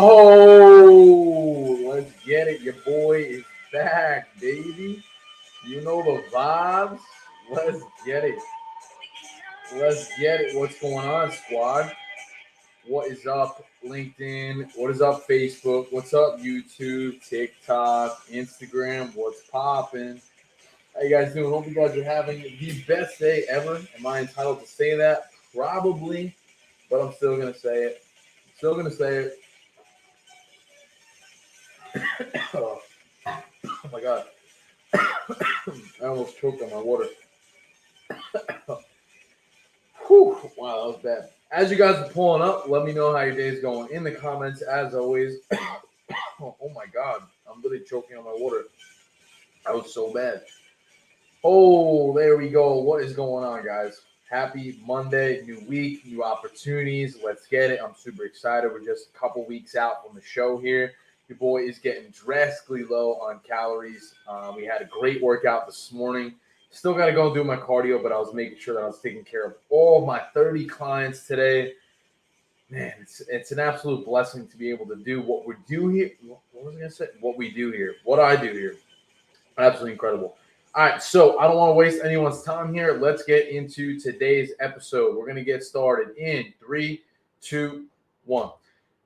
Oh, let's get it. Your boy is back, baby. You know the vibes. Let's get it. Let's get it. What's going on, squad? What is up, LinkedIn? What is up, Facebook? What's up, YouTube, TikTok, Instagram? What's popping? How you guys doing? Hope you guys are having the best day ever. Am I entitled to say that? Probably, but I'm still gonna say it. Still gonna say it. Oh, oh my god. I almost choked on my water. Whew, wow, that was bad. As you guys are pulling up, let me know how your day is going in the comments. As always, oh my god, I'm really choking on my water. That was so bad. Oh, there we go. What is going on, guys? Happy Monday, new week, new opportunities. Let's get it. I'm super excited. We're just a couple weeks out from the show here. Your boy is getting drastically low on calories. We had a great workout this morning. Still got to go and do my cardio, but I was making sure that I was taking care of all my 30 clients today. Man, it's an absolute blessing to be able to do what we do here. What was I going to say? What we do here. What I do here. Absolutely incredible. All right, so I don't want to waste anyone's time here. Let's get into today's episode. We're going to get started in 3, 2, 1.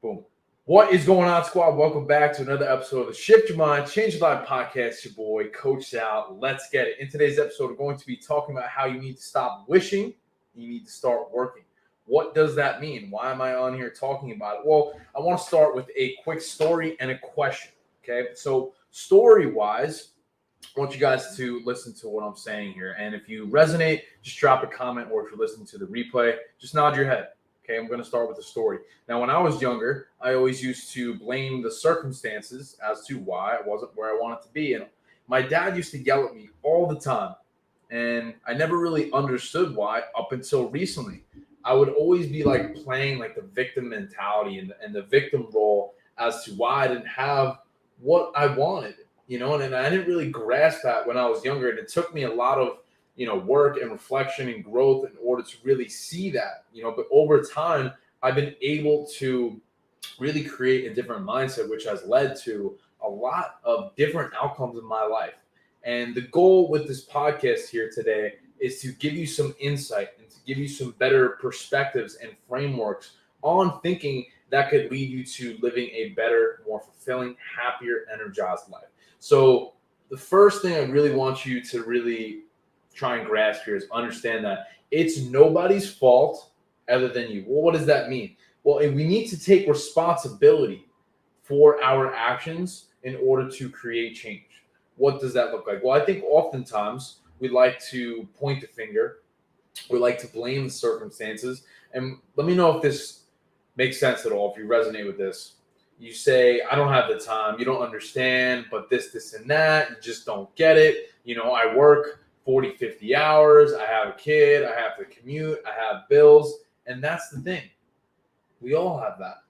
Boom. What is going on, squad? Welcome back to another episode of the Shift Your Mind, Change Your Life podcast. Your boy, Coach Sal. Let's get it. In today's episode, we're going to be talking about how you need to stop wishing. You need to start working. What does that mean? Why am I on here talking about it? Well, I want to start with a quick story and a question. Okay, so story-wise, I want you guys to listen to what I'm saying here. And if you resonate, just drop a comment, or if you're listening to the replay, just nod your head. Okay, I'm going to start with the story. Now, when I was younger, I always used to blame the circumstances as to why I wasn't where I wanted to be. And my dad used to yell at me all the time. And I never really understood why up until recently. I would always be like playing like the victim mentality and the victim role as to why I didn't have what I wanted. And I didn't really grasp that when I was younger. And it took me a lot of, work and reflection and growth in order to really see that, but over time, I've been able to really create a different mindset, which has led to a lot of different outcomes in my life. And the goal with this podcast here today is to give you some insight and to give you some better perspectives and frameworks on thinking that could lead you to living a better, more fulfilling, happier, energized life. So the first thing I really want you to really try and grasp here is understand that it's nobody's fault other than you. Well, what does that mean? Well, we need to take responsibility for our actions in order to create change. What does that look like? Well, I think oftentimes we like to point the finger. We like to blame the circumstances. And let me know if this makes sense at all, if you resonate with this. You say, I don't have the time, you don't understand, but this, and that, you just don't get it. I work 40, 50 hours, I have a kid, I have to commute, I have bills, and that's the thing. We all have that.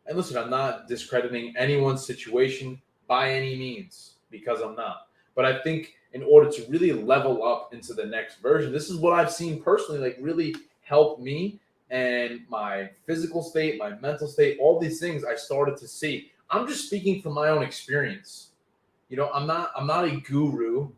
And listen, I'm not discrediting anyone's situation by any means, because I'm not. But I think in order to really level up into the next version, this is what I've seen personally, like really help me and my physical state, my mental state, all these things I started to see. I'm just speaking from my own experience. I'm not a guru.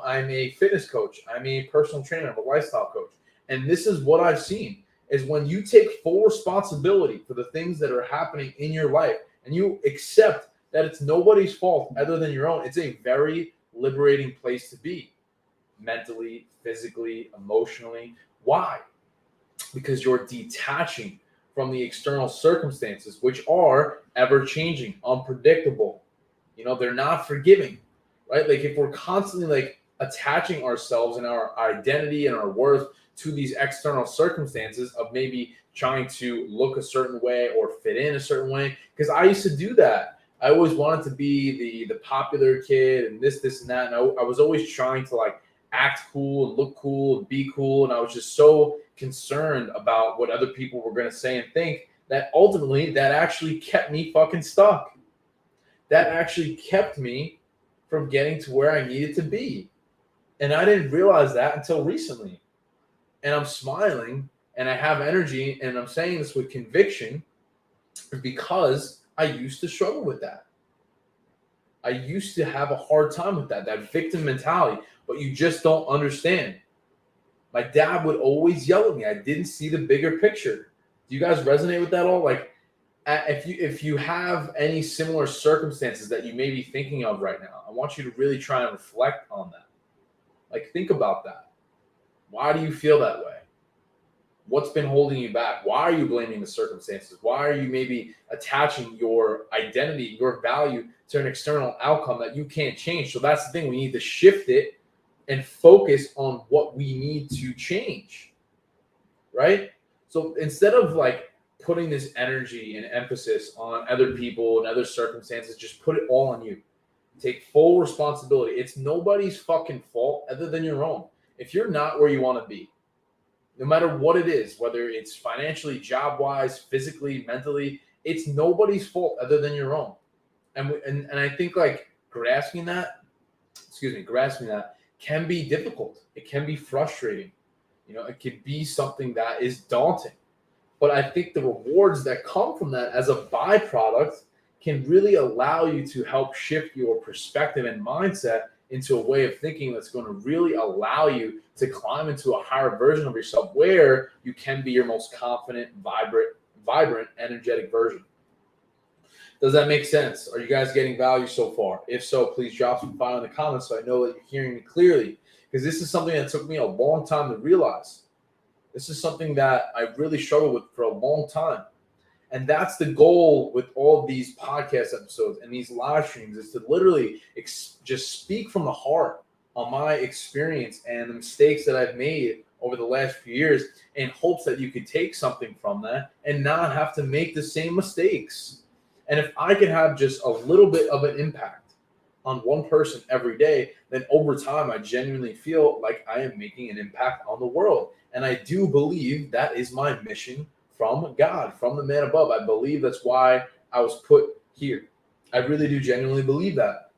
I'm a fitness coach. I'm a personal trainer. I'm a lifestyle coach. And this is what I've seen is when you take full responsibility for the things that are happening in your life and you accept that it's nobody's fault other than your own, it's a very liberating place to be mentally, physically, emotionally. Why? Because you're detaching from the external circumstances, which are ever-changing, unpredictable. They're not forgiving, right? Like if we're constantly like attaching ourselves and our identity and our worth to these external circumstances of maybe trying to look a certain way or fit in a certain way, because I used to do that. I always wanted to be the popular kid and this and that. And I was always trying to like act cool and look cool and be cool. And I was just so concerned about what other people were going to say and think that ultimately that actually kept me fucking stuck. That actually kept me from getting to where I needed to be. And I didn't realize that until recently. And I'm smiling and I have energy and I'm saying this with conviction because I used to struggle with that. I used to have a hard time with that victim mentality, but you just don't understand. My dad would always yell at me. I didn't see the bigger picture. Do you guys resonate with that all? Like, if you have any similar circumstances that you may be thinking of right now, I want you to really try and reflect on that. Like, think about that. Why do you feel that way? What's been holding you back? Why are you blaming the circumstances? Why are you maybe attaching your identity, your value to an external outcome that you can't change? So that's the thing. We need to shift it and focus on what we need to change, right? So instead of like putting this energy and emphasis on other people and other circumstances, just put it all on you. Take full responsibility. It's nobody's fucking fault other than your own. If you're not where you want to be, no matter what it is, whether it's financially, job wise, physically, mentally, it's nobody's fault other than your own. And I think like grasping that can be difficult. It can be frustrating. It could be something that is daunting. But I think the rewards that come from that as a byproduct can really allow you to help shift your perspective and mindset into a way of thinking that's going to really allow you to climb into a higher version of yourself where you can be your most confident, vibrant, energetic version. Does that make sense? Are you guys getting value so far? If so, please drop some fire in the comments so I know that you're hearing me clearly, because this is something that took me a long time to realize. This is something that I really struggled with for a long time. And that's the goal with all of these podcast episodes and these live streams, is to literally just speak from the heart on my experience and the mistakes that I've made over the last few years, in hopes that you could take something from that and not have to make the same mistakes. And if I can have just a little bit of an impact on one person every day, then over time, I genuinely feel like I am making an impact on the world. And I do believe that is my mission from God, from the man above. I believe that's why I was put here. I really do genuinely believe that.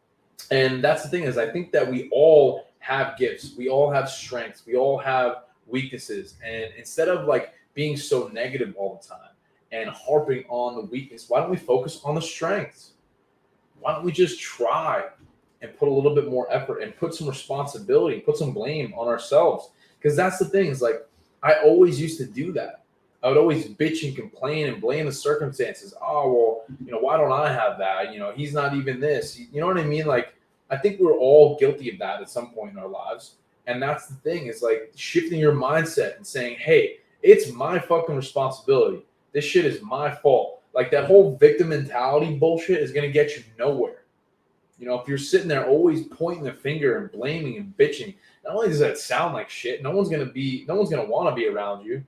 And that's the thing, is I think that we all have gifts. We all have strengths. We all have weaknesses. And instead of like being so negative all the time and harping on the weakness, why don't we focus on the strengths? Why don't we just try and put a little bit more effort and put some responsibility, put some blame on ourselves? Because that's the thing, is like, I always used to do that. I would always bitch and complain and blame the circumstances. Oh, well, why don't I have that? He's not even this. You know what I mean? Like, I think we're all guilty of that at some point in our lives. And that's the thing, is like shifting your mindset and saying, hey, it's my fucking responsibility. This shit is my fault. Like, that whole victim mentality bullshit is going to get you nowhere. If you're sitting there always pointing the finger and blaming and bitching, not only does that sound like shit, no one's going to want to be around you.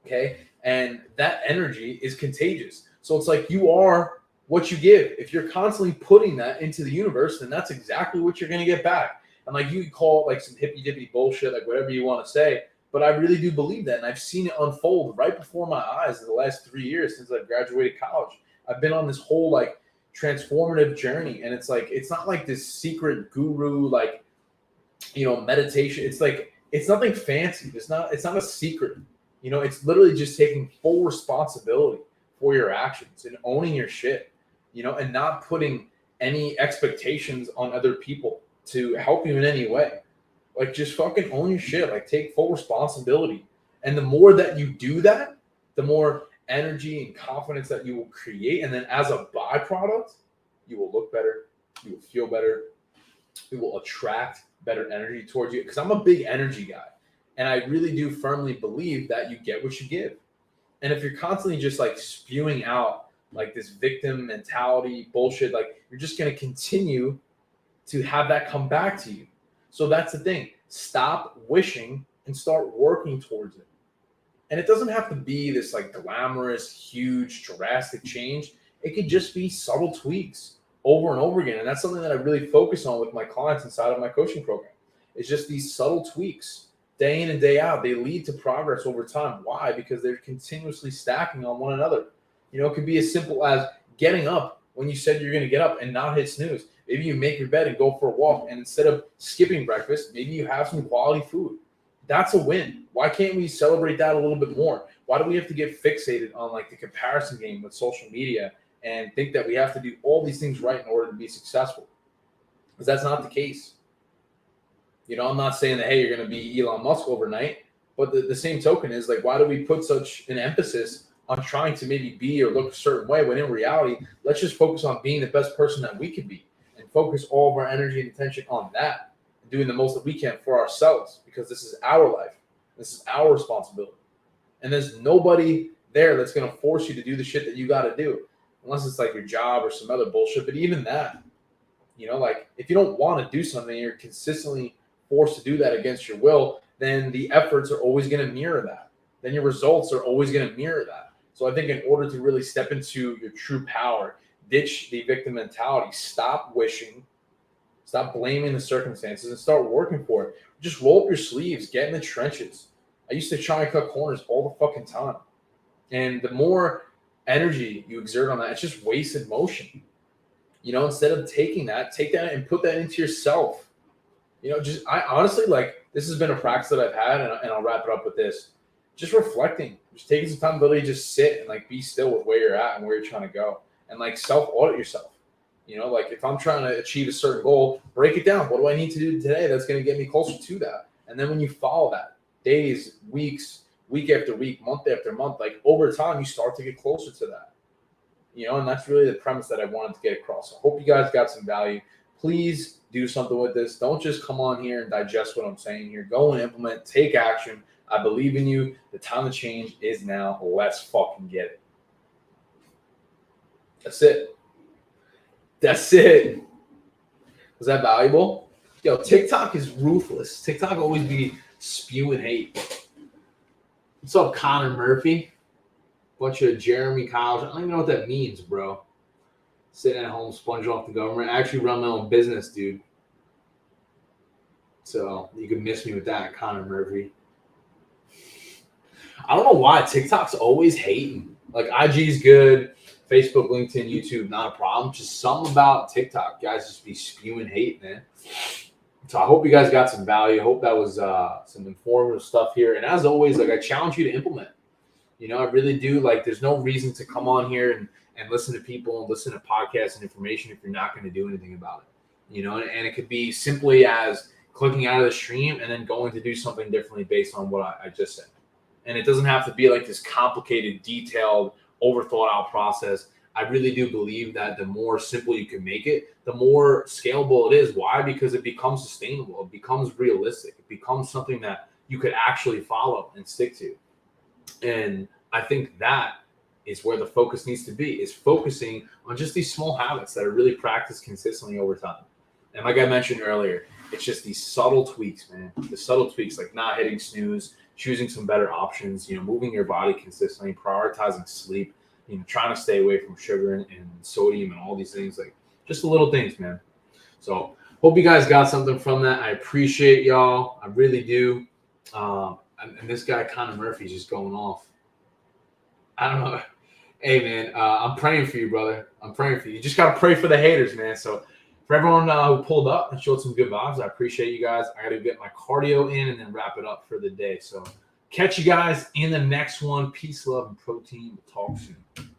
Okay. And that energy is contagious. So it's like, you are what you give. If you're constantly putting that into the universe, then that's exactly what you're going to get back. And like, you could call it like some hippy dippy bullshit, like whatever you want to say, but I really do believe that. And I've seen it unfold right before my eyes in the last 3 years since I've graduated college. I've been on this whole like transformative journey. And it's like, it's not like this secret guru, like, meditation. It's like, it's nothing fancy. It's not a secret. It's literally just taking full responsibility for your actions and owning your shit, and not putting any expectations on other people to help you in any way. Like, just fucking own your shit. Like, take full responsibility. And the more that you do that, the more energy and confidence that you will create. And then as a byproduct, you will look better. You will feel better. You will attract better energy towards you. Because I'm a big energy guy. And I really do firmly believe that you get what you give. And if you're constantly just like spewing out like this victim mentality bullshit, like, you're just going to continue to have that come back to you. So that's the thing. Stop wishing and start working towards it. And it doesn't have to be this like glamorous, huge, drastic change. It could just be subtle tweaks over and over again. And that's something that I really focus on with my clients inside of my coaching program. It's just these subtle tweaks. Day in and day out, they lead to progress over time. Why? Because they're continuously stacking on one another. It could be as simple as getting up when you said you're going to get up and not hit snooze. Maybe you make your bed and go for a walk. And instead of skipping breakfast, maybe you have some quality food. That's a win. Why can't we celebrate that a little bit more? Why do we have to get fixated on like the comparison game with social media and think that we have to do all these things right in order to be successful. Because that's not the case. You know, I'm not saying that, hey, you're going to be Elon Musk overnight, but the same token is like, why do we put such an emphasis on trying to maybe be or look a certain way when in reality, let's just focus on being the best person that we can be and focus all of our energy and attention on that and doing the most that we can for ourselves, because this is our life. This is our responsibility. And there's nobody there that's going to force you to do the shit that you got to do, unless it's like your job or some other bullshit. But even that, you know, like if you don't want to do something, you're consistently forced to do that against your will, then the efforts are always going to mirror that. Then your results are always going to mirror that. So I think in order to really step into your true power, ditch the victim mentality, stop wishing, stop blaming the circumstances, and start working for it. Just roll up your sleeves, get in the trenches. I used to try and cut corners all the fucking time. And the more energy you exert on that, it's just wasted motion. You know, instead of taking that, take that and put that into yourself. You know, just, I honestly, like, this has been a practice that I've had, and I'll wrap it up with this. Just reflecting, just taking some time to really just sit and like be still with where you're at and where you're trying to go, and like self-audit yourself. You know, like if I'm trying to achieve a certain goal, break it down. What do I need to do today that's going to get me closer to that? And then when you follow that, days, weeks, week after week, month after month, like over time, you start to get closer to that. You know, and that's really the premise that I wanted to get across. So I hope you guys got some value. Please do something with this. Don't just come on here and digest what I'm saying here. Go and implement, take action. I believe in you. The time to change is now. Let's fucking get it. That's it. That's it. Was that valuable? Yo, TikTok is ruthless. TikTok always be spewing hate. What's up, Connor Murphy? Bunch of Jeremy Kyle. I don't even know what that means, bro. Sitting at home, sponging off the government. I actually run my own business, dude. So you can miss me with that, Connor Murphy. I don't know why TikTok's always hating. Like IG's good, Facebook, LinkedIn, YouTube, not a problem. Just something about TikTok, guys, just be spewing hate, man. So I hope you guys got some value. I hope that was some informative stuff here. And as always, like I challenge you to implement. You know, I really do. Like, there's no reason to come on here and listen to people and listen to podcasts and information if you're not going to do anything about it. You know, and it could be simply as clicking out of the stream and then going to do something differently based on what I just said. And it doesn't have to be like this complicated, detailed, overthought out process. I really do believe that the more simple you can make it, the more scalable it is. Why? Because it becomes sustainable. It becomes realistic. It becomes something that you could actually follow and stick to. And I think that is where the focus needs to be, is focusing on just these small habits that are really practiced consistently over time. And like I mentioned earlier, it's just these subtle tweaks, man. The subtle tweaks, like not hitting snooze, choosing some better options, you know, moving your body consistently, prioritizing sleep, you know, trying to stay away from sugar and sodium and all these things, like just the little things, man. So hope you guys got something from that. I appreciate y'all. I really do. And this guy, Connor Murphy, is just going off. I don't know. Hey, man, I'm praying for you, brother. I'm praying for you. You just got to pray for the haters, man. So for everyone who pulled up and showed some good vibes, I appreciate you guys. I got to get my cardio in and then wrap it up for the day. So catch you guys in the next one. Peace, love, and protein. We'll talk soon.